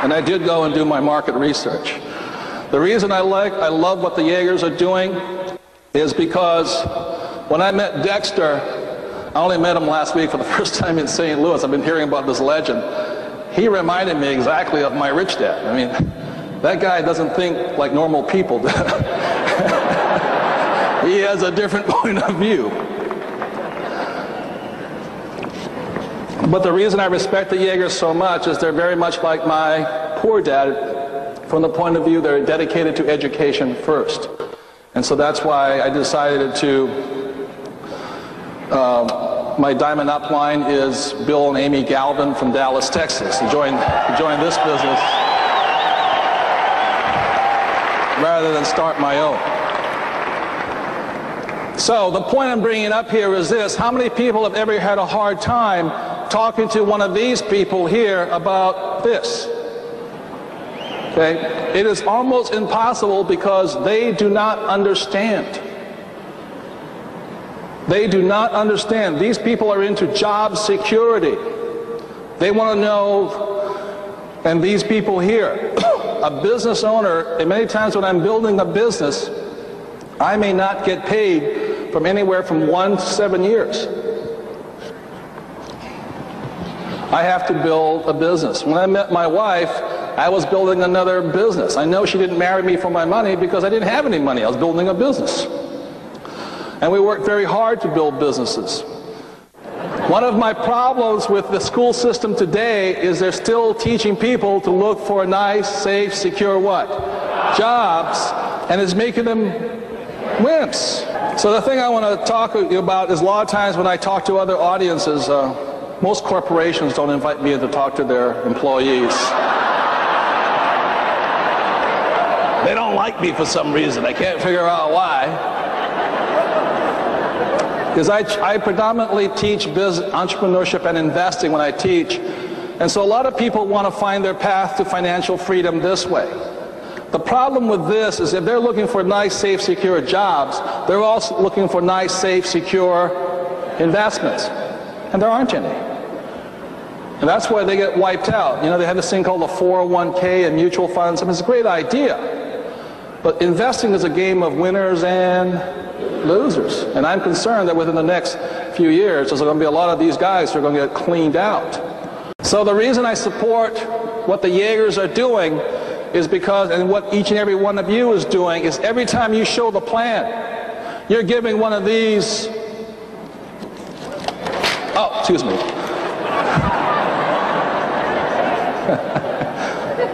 And I did go and do my market research. The reason I love what the Jaegers are doing is because when I met Dexter, I only met him last week for the first time in St. Louis. I've been hearing about this legend. He reminded me exactly of my rich dad. I mean, that guy doesn't think like normal people do. He has a different point of view. But the reason I respect the Jaegers so much is they're very much like my poor dad from the point of view they're dedicated to education first. And so that's why I decided to, my diamond upline is Bill and Amy Galvin from Dallas, Texas, to join this business rather than start my own. So the point I'm bringing up here is this: how many people have ever had a hard time talking to one of these people here about this? Okay? It is almost impossible because they do not understand. They do not understand. These people are into job security. They want to know, and these people here, a business owner, and many times when I'm building a business, I may not get paid from anywhere from 1 to 7 years. I have to build a business. When I met my wife, I was building another business. I know she didn't marry me for my money because I didn't have any money. I was building a business. And we worked very hard to build businesses. One of my problems with the school system today is they're still teaching people to look for nice, safe, secure what? Jobs, and it's making them wimps. So the thing I want to talk to you about is a lot of times when I talk to other audiences, most corporations don't invite me to talk to their employees. They don't like me for some reason. I can't figure out why. Because I predominantly teach business, entrepreneurship and investing when I teach. And so a lot of people want to find their path to financial freedom this way. The problem with this is if they're looking for nice, safe, secure jobs, they're also looking for nice, safe, secure investments. And there aren't any. And that's why they get wiped out. You know, they have this thing called the 401k and mutual funds. I mean, it's a great idea. But investing is a game of winners and losers. And I'm concerned that within the next few years, there's going to be a lot of these guys who are going to get cleaned out. So the reason I support what the Jaegers are doing is because, and what each and every one of you is doing, is every time you show the plan, you're giving one of these, oh, excuse me.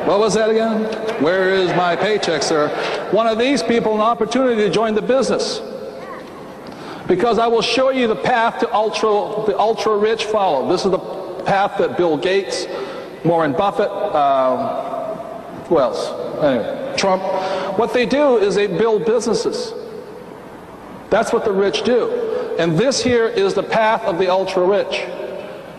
What was that again? Where is my paycheck, sir? One of these people an opportunity to join the business. Because I will show you the path to the ultra rich follow. This is the path that Bill Gates, Warren Buffett, who else? Anyway, Trump. What they do is they build businesses. That's what the rich do. And this here is the path of the ultra rich.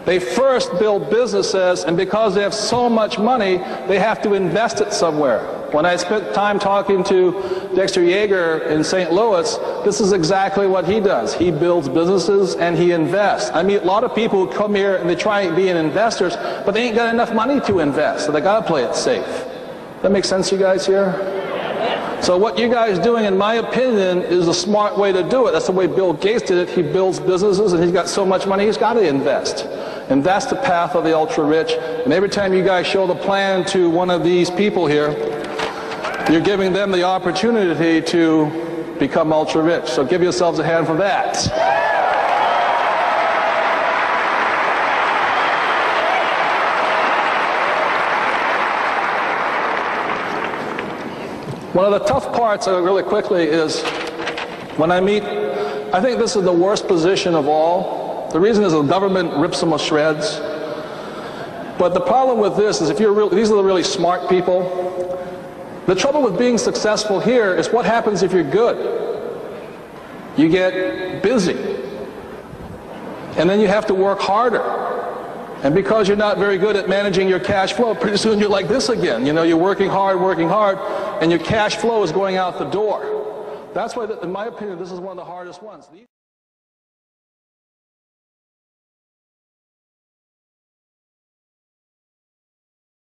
They first build businesses, and because they have so much money, they have to invest it somewhere. When I spent time talking to Dexter Jaeger in St. Louis, this is exactly what he does. He builds businesses and he invests. I meet a lot of people who come here and they try and be investors, but they ain't got enough money to invest, so they got to play it safe. That makes sense to you guys here? So what you guys doing, in my opinion, is a smart way to do it. That's the way Bill Gates did it. He builds businesses and he's got so much money, he's got to invest. And that's the path of the ultra-rich. And every time you guys show the plan to one of these people here, you're giving them the opportunity to become ultra-rich. So give yourselves a hand for that. One of the tough parts, really quickly, is when I meet, I think this is the worst position of all. The reason is the government rips them to shreds. But the problem with this is if you're these are the really smart people. The trouble with being successful here is what happens if you're good. You get busy. And then you have to work harder. And because you're not very good at managing your cash flow, pretty soon you're like this again. You know, you're working hard, and your cash flow is going out the door. That's why, in my opinion, this is one of the hardest ones.